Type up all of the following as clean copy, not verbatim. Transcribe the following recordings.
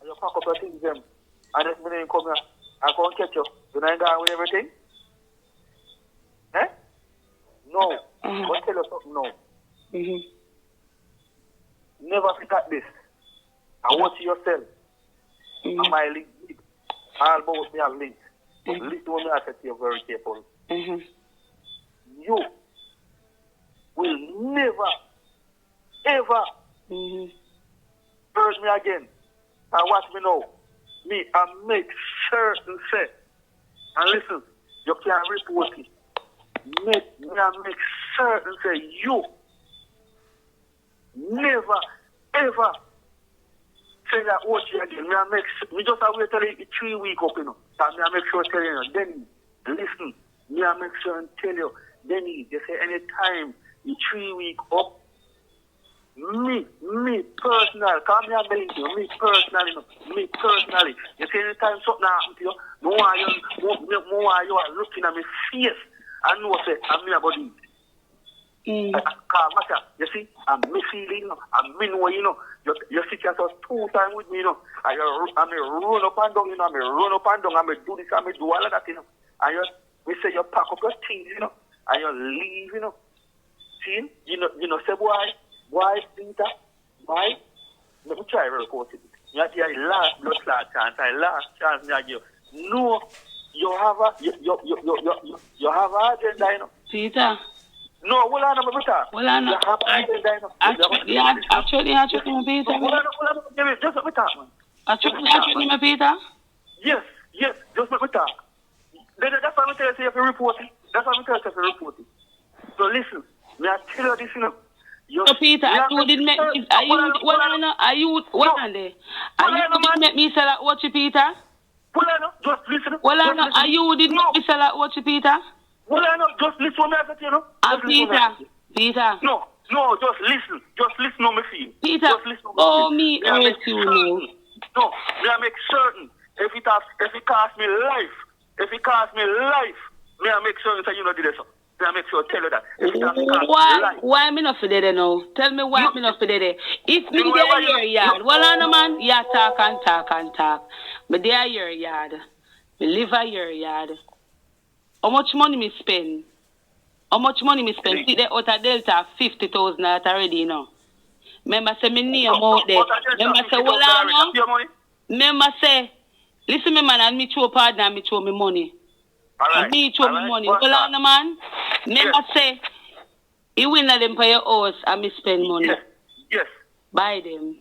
and you pack up your things them, and if me come here, I go and catch you. You know I with everything? Eh? No. Uh-huh. I'll tell you something now. Mm-hmm. Never forget this. I watch yourself. Mm-hmm. And my link. All about me are linked. But Mm-hmm. listen when I say to you very careful. Mm-hmm. You will never, ever hurt me again. And watch me now. Me, I make certain say. And listen, you can't report it. I make certain say you never, ever say that watch you again. Me just have to tell you 3 weeks up, you know. And I make sure tell you, then listen. Me I make sure and tell you, then they say anytime you 3 weeks up, me personal, come here telling you, me personally, you say anytime something happen to you, more you are looking at me face and know say I'm me about it. You see, I'm me feeling, you know, I'm me know, you know, you sit yourself 2 times with me, you know, and I may run up and down, you know, I may run up and down, I may do this, I may do all of that, you know, and we say you pack up your things, you know, and you leave, you know. See, you know, say why, Peter, why? Let me try to report it. You have your last blood clot chance, last chance me I give you. No, you have a agenda, you know. Peter. No, hold on, Peter. Hold on. You have an agenda, you know. Actually, Peter. Hold on, just let me talk, man. Actually, Peter. Yes, just let me talk. That's why I'm telling you if you report it. That's why I'm telling you if you report it. So listen, may I tell you this, you know. So Peter, you didn't make me. Are you didn't make me sell at watch Peter? Well, I know, just listen. Well, I know, are you didn't make me sell at watch Peter? Well, I know, just listen to me, I you know. Peter. No, just listen. Just listen to me feel. Peter, just listen to me oh, me hurt you now. No, may I make certain, if it cost me life, may I make certain that you know did this. May I make sure tell you that. Why me not for there now? Tell me why me not for there. If me there your yard, well on man, yeah talk and talk. But there your yard. Me live at your yard. How much money me spend? See the outer Delta 50,000 already, you know. Remember say me name out there. Remember say well on. Remember say, listen me man and me throw partner and me throw me money. Right. And me throw me money. Well on man. Remember say, you win them for your house and me spend money. Yes. Buy them.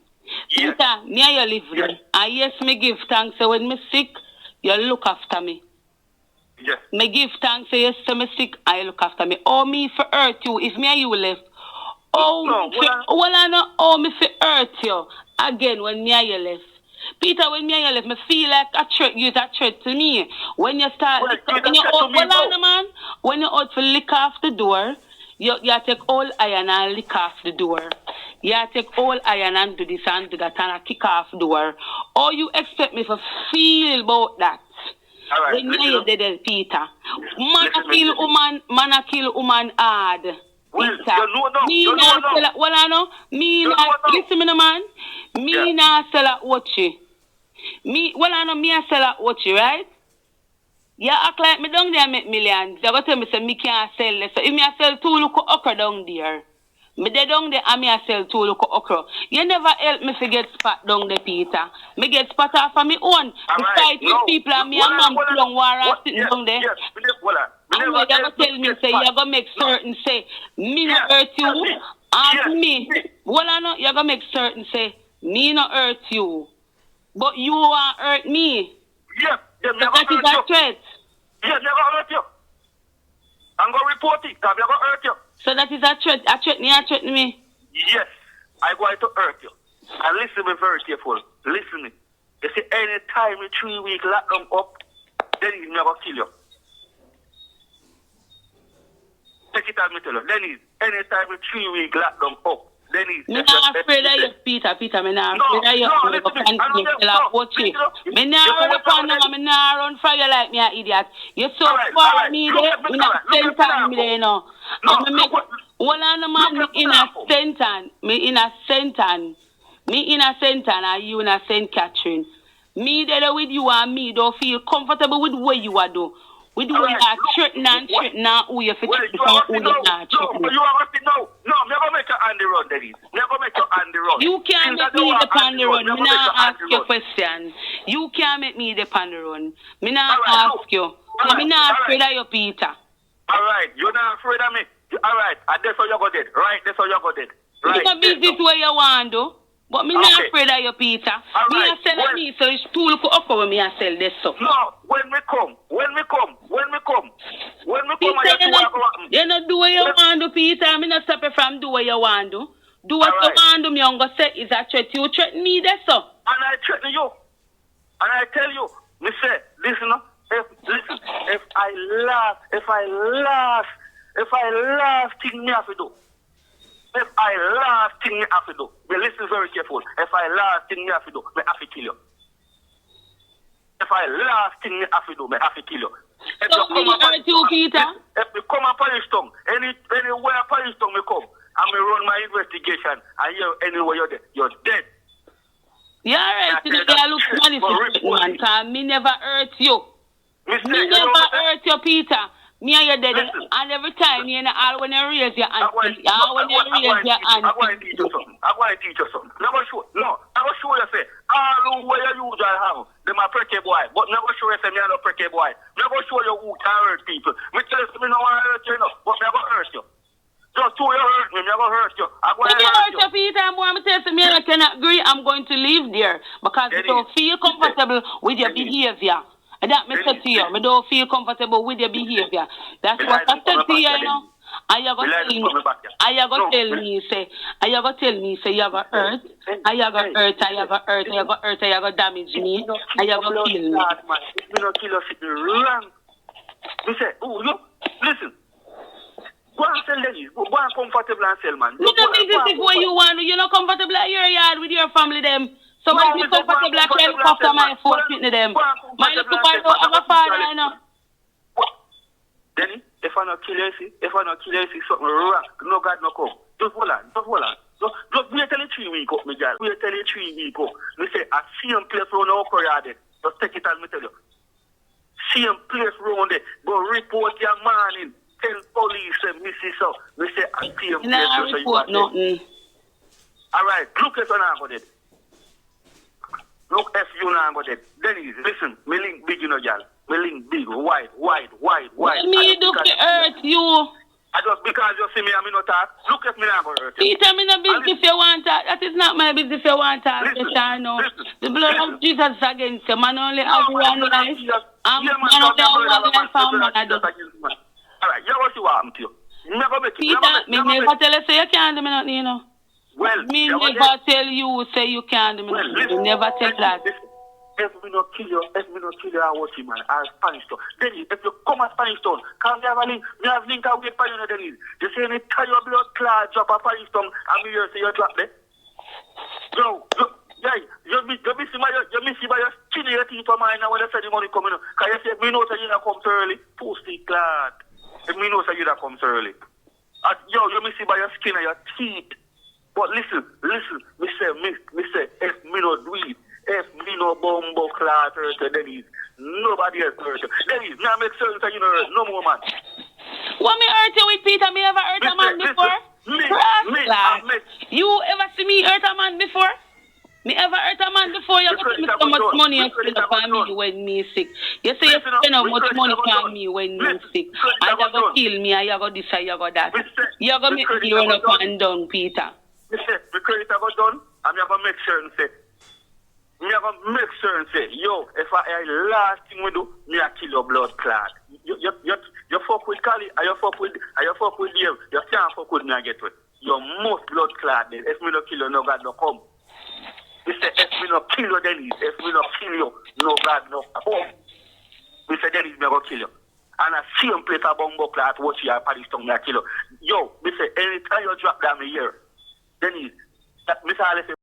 Yes. Peter, me and you live them. And yes, me give thanks. So when me sick, you look after me. Yes. Me give thanks. So yes, so me sick and you look after me. Oh, me for hurt you. If me and you left. Oh, no, I know. Oh, me for hurt you. Again, when me and you left. Peter, when me and you left, me feel like a threat to me. When you start, when you out for lick off the door, you take all iron and lick off the door. You take all iron and do this and do that and kick off the door. Or you expect me to feel about that? Right, when you did Peter. Man a kill woman hard. Listen me no man. Me not sell at watchy. Me a sell at watchy, right? You act like me down there make millions. You go tell me say me can't sell this. So if me a sell 2 look okra down there. Me dey down there and me a sell 2 look okra. You never help me to get spot down there, Peter. Me get spot off of me own. Me fight with people and me and man long war sitting down there. And you go tell me say you go make certain say me no hurt you and me. Well I know you go make certain say me no hurt you. But you want hurt me. Yeah, so that is a threat. Yeah, never hurt you. I'm going to report it. I'm going to hurt you. So that is a threat. A threat me. Yes, I'm going to hurt you. And listen me very careful. Listen me. You see, any time in 3 weeks lock them up, then he's never kill you. Take it as me tell you. Then he's any time in 3 weeks lock them up. Then he's me not afraid of you, Peter. Me not afraid of you. Me not run for you like me an idiot. You so far me there. Me not sentence me there, you know. Well, I'm man. Me in a sentence. Me in a St. Anna, you in a St. Catherine. Me there with you and me don't feel comfortable with what you are do. With the way you are threatening and who you fit from who you are threatening. No, you are to know. No, never make your on the road, Dennis. Never make your on the road. You can't make me the on the road. Me not ask you questions. You can't make me the on the road. Me not ask you. No, me not afraid of you, Peter. Alright, you're not afraid of me. Alright, and that's how you got it. Right, that's how you got it. Right. It's a business where you want to. But me not afraid of you, Peter. Me a sell me, so it's too look up when me a sell this stuff. No, when we come, you not do what you want to, Peter. Me not stop you from do what you want to. Do what you want to. Me I'm gonna say is a threat. You threaten me, that's so. And I threaten you. And I tell you, me say, listen, if I last thing me have to do. If I last thing me have to do, but listen very careful. If I last thing me have to do, me have to kill you. If I last thing me have to do, me have to kill you. If so me hurt you, Peter? If me come a Paris Town, anywhere Paris Town me come, and me run my investigation, and you anywhere you're dead. Yeah, right. Today I look funny for man, because me never hurt you. Me never hurt you, Peter. Me and you dead, and every time you know, all when you raise your hand, I'm going to teach you something. Never show, never show you say, all where you usually have, them are pretty boy, but never show you say, me are not pretty boy. Never show you who can hurt people. Me tell you, me no want to hurt you enough, but never hurt you. Just who you hurt me, never hurt you. I'm going to hurt you, Peter, and I'm telling you, I cannot agree, I'm going to live there, because I don't feel comfortable with your behavior. And that me say to you, I don't feel comfortable with your behavior. That's what I said to you, you know. And you're going to tell me, say, you're going to hurt, and you're going to hurt, and you're going to hurt, and you're going to hurt, and you're going to damage me, and you're going to kill me. You don't kill us, it's wrong. You say, oh, look, listen. Go and sell Dennis. Go and comfortable and sell, man. You don't think this is what you want. You're not comfortable at your yard with your family, them. So when you comfortable, I can look after my foot with them. My little boy don't have a father, you know. Denny, if I not kill you, something wrong. No God, no come. Just hold on. Just wait till the 3 weeks up, my girl. Wait till the 3 weeks up. We say, I see him place around our career. Just take it and me tell you. See him place around there. Go report your man in. Tell police and Mrs. So. We say, I see him place around there. Report nothing. Alright, look at what I'm going to do. Look, if you now go there. Dennis, listen, me link big, you know, y'all. Me link big, wide. Me do to hurt you. I just because you see me and me not talk. Look at me now go hurt you. Peter, me no business if you want that. That is not my business if you want that. The blood of Jesus is against you. Man only have one life. Man only have one life for man. Alright, you know what you want to you. Never make it. Peter, me never tell you say you can't do me nothing, you know. Well, me never tell you say you can't do me nothing. You never tell that. If me not kill you, I watch you, man. I'll Spanish Town. Dennis, if you come at Spanish Town, come have a link. Me have link away for you, Dennis. You say me tie your blood clot, drop a Spanish Town, and me here say you drop there. No, you miss by your skin in your teeth for mine when you say the money coming. Because you say, me know that you don't come so early. Pussy clot. If me know that you don't come so early. You miss by your skin and your teeth. But listen, me say, if me no do it, if me no bumbo clot hurt you, Dennis, nobody else hurt you. Dennis, now make sense that you know hurt no more, man. What me hurt you with, Peter? Me ever hurt a man before? You ever see me hurt a man before? Me ever hurt a man before? You got me so much money and spend up on me when me sick. You say you spend how much money on me when me sick. And you go kill me and you go this and you go that. You go make me run up and down, Peter. Me say, the credit I got done, and me have to make sure and say, yo, if I last thing we do, me I kill your blood clot. You fuck with Cali, and you fuck with Dave, you can't fuck with me and get with. Your most blood clot, then. If me no kill you, no God no come. Me say, if me no kill you, Dennis, if me no kill you, no God no come. Me say, Dennis, me go kill you. And I see him place a bumbo clot, watch you at Paris Town, me I kill you. Yo, me say, anytime you drop down me here, Dennis, Mr. Alice